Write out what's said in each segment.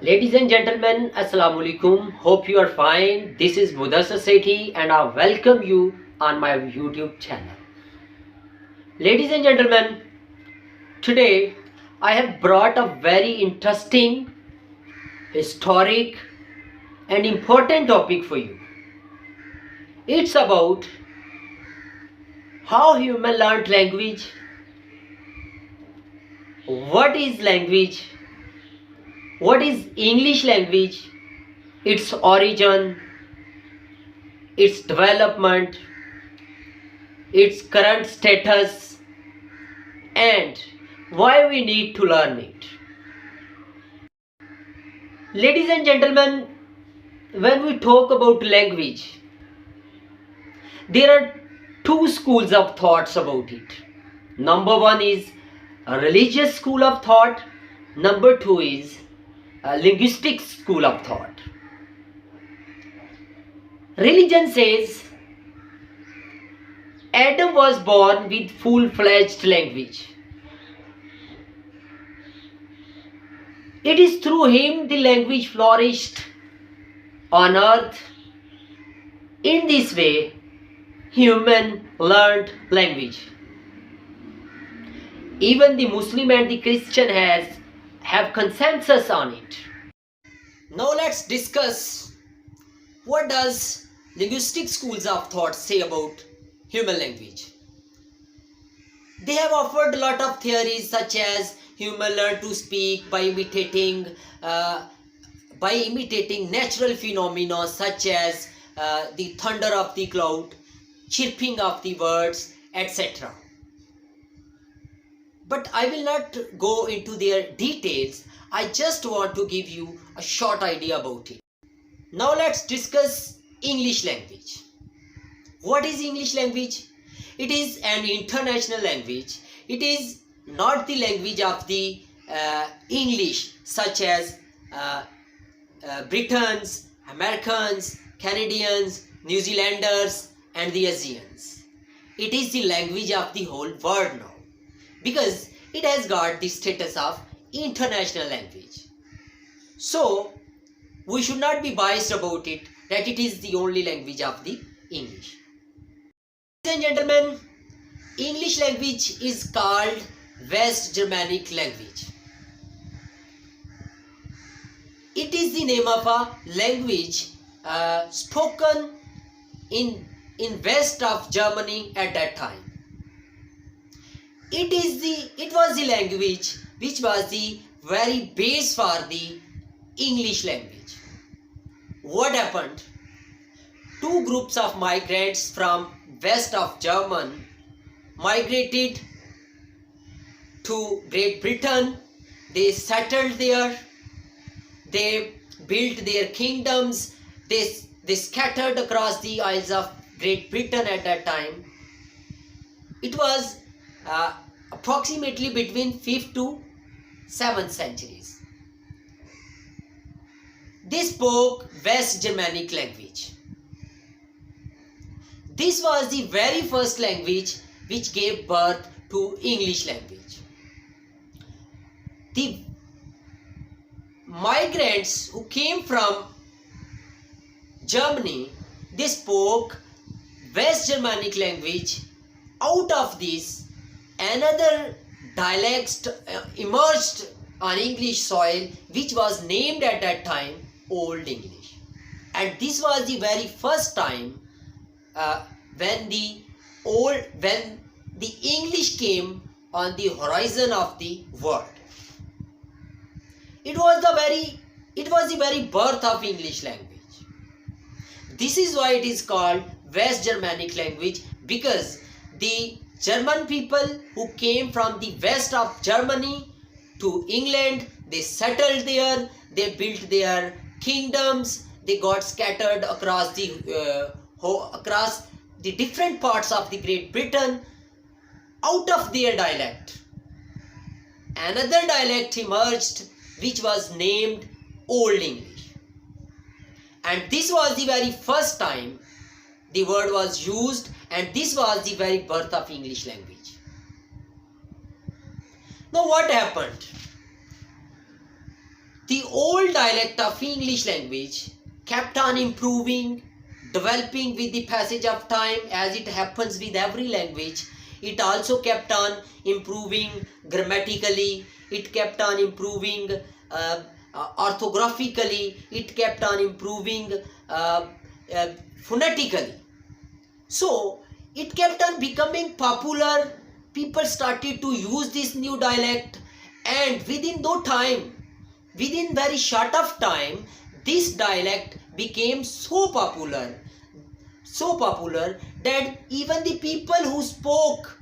Ladies and gentlemen, Assalamu alaikum. Hope you are fine. This is Mudassar Sethi and I welcome you on my YouTube channel. Ladies and gentlemen, today I have brought a very interesting, historic and important topic for you. It's about how human learned language. What is language? What is English language? Its origin, its development, its current status, and why we need to learn it. Ladies and gentlemen, when we talk about language, there are two schools of thoughts about it. Number one is a religious school of thought. Number two is a linguistic school of thought. Religion says Adam was born with full-fledged language. It is through him the language flourished on earth. In this way, human learned language. Even the Muslim and the Christian have consensus on it. Now let's discuss what does linguistic schools of thought say about human language. They have offered a lot of theories such as human learn to speak by imitating natural phenomena such as the thunder of the cloud, chirping of the birds, etc. But I will not go into their details. I just want to give you a short idea about it. Now let's discuss English language. What is English language? It is an international language. It is not the language of the English such as Britons, Americans, Canadians, New Zealanders and the Asians. It is the language of the whole world now, because it has got the status of international language. So, we should not be biased about it that it is the only language of the English. Ladies and gentlemen, English language is called West Germanic language. It is the name of a language spoken in west of Germany at that time. It was the language which was the very base for the English language. What happened? Two groups of migrants from west of Germany migrated to Great Britain. They settled there. They built their kingdoms. They scattered across the isles of Great Britain at that time. It was approximately between 5th to 7th centuries. They spoke West Germanic language. This was the very first language which gave birth to English language. The migrants who came from Germany, they spoke West Germanic language. Out of this, another dialect emerged on English soil, which was named at that time Old English. And this was the very first time when the English came on the horizon of the world. It was the very birth of English language. This is why it is called West Germanic language, because the German people who came from the west of Germany to England, they settled there, they built their kingdoms, they got scattered across the different parts of the Great Britain. Out of their dialect, another dialect emerged which was named Old English. And this was the very first time the word was used, and this was the very birth of English language. Now what happened? The old dialect of English language kept on improving, developing with the passage of time, as it happens with every language. It also kept on improving grammatically, it kept on improving orthographically, it kept on improving phonetically. So it kept on becoming popular. People started to use this new dialect, and within very short of time, this dialect became so popular that even the people who spoke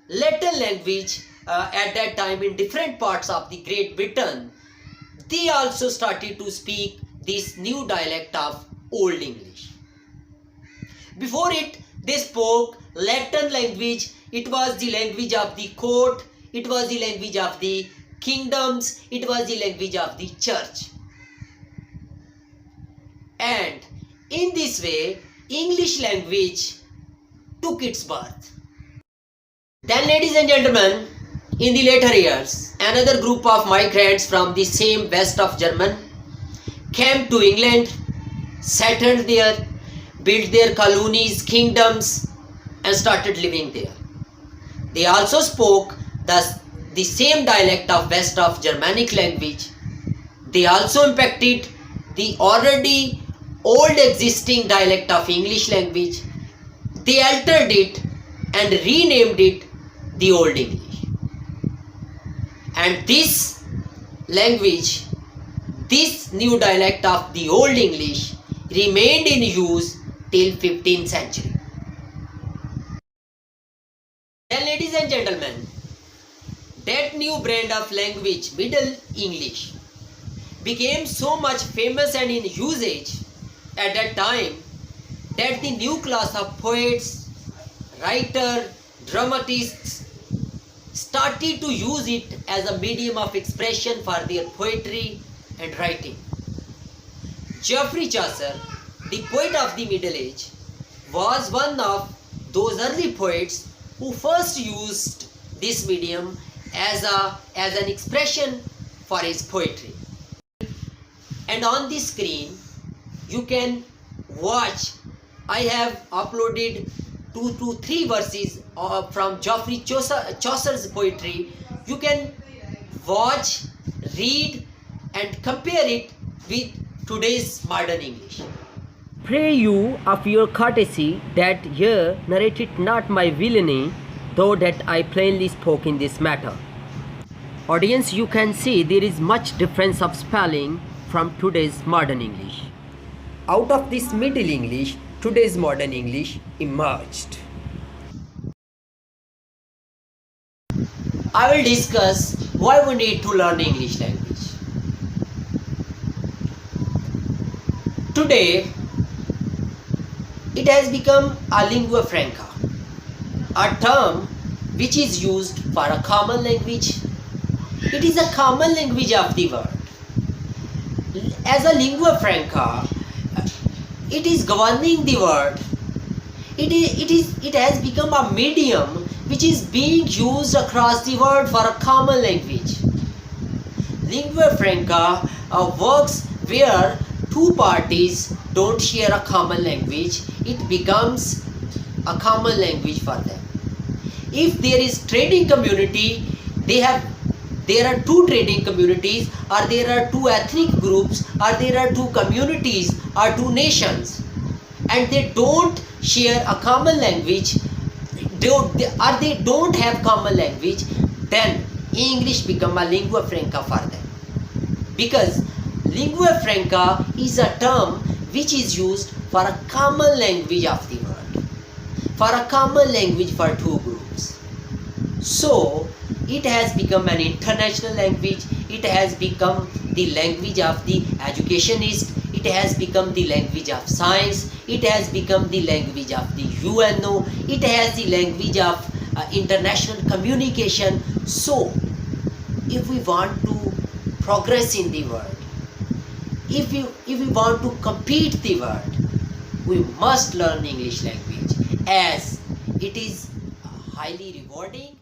Latin language at that time in different parts of the Great Britain, they also started to speak this new dialect of Old English. Before it, they spoke Latin language. It was the language of the court, it was the language of the kingdoms, it was the language of the church. And in this way, English language took its birth. Then, ladies and gentlemen, in the later years, another group of migrants from the same west of Germany came to England, settled there, built their colonies, kingdoms, and started living there. They also spoke the same dialect of west of Germanic language. They also impacted the already old existing dialect of English language. They altered it and renamed it the Old English. And this language, this new dialect of the Old English, remained in use till 15th century. Then, ladies and gentlemen, that new brand of language, Middle English, became so much famous and in usage at that time that the new class of poets, writers, dramatists started to use it as a medium of expression for their poetry and writing. Geoffrey Chaucer, the poet of the Middle Age, was one of those early poets who first used this medium as an expression for his poetry. And on the screen you can watch, I have uploaded 2 to 3 verses from Geoffrey Chaucer's poetry. You can watch, read and compare it with today's modern English. Pray you of your courtesy that here narrated not my villainy, though that I plainly spoke in this matter. Audience, you can see there is much difference of spelling from today's modern English. Out of this Middle English, today's modern English emerged. I will discuss why we need to learn English language. Today, it has become a lingua franca, a term which is used for a common language. It is a common language of the world. As a lingua franca, it is governing the world. It has become a medium which is being used across the world for a common language. Lingua franca works where two parties don't share a common language. It becomes a common language for them. If there is trading community, there are two trading communities, or there are two ethnic groups, or there are two communities or two nations, and they don't share a common language, they don't have common language, then English become a lingua franca for them. Because lingua franca is a term which is used for a common language of the world, for a common language for two groups. So it has become an international language. It has become the language of the educationist. It has become the language of science. It has become the language of the UNO. It has the language of international communication. So if we want to progress in the world, if we want to compete the world, we must learn English language, as it is highly rewarding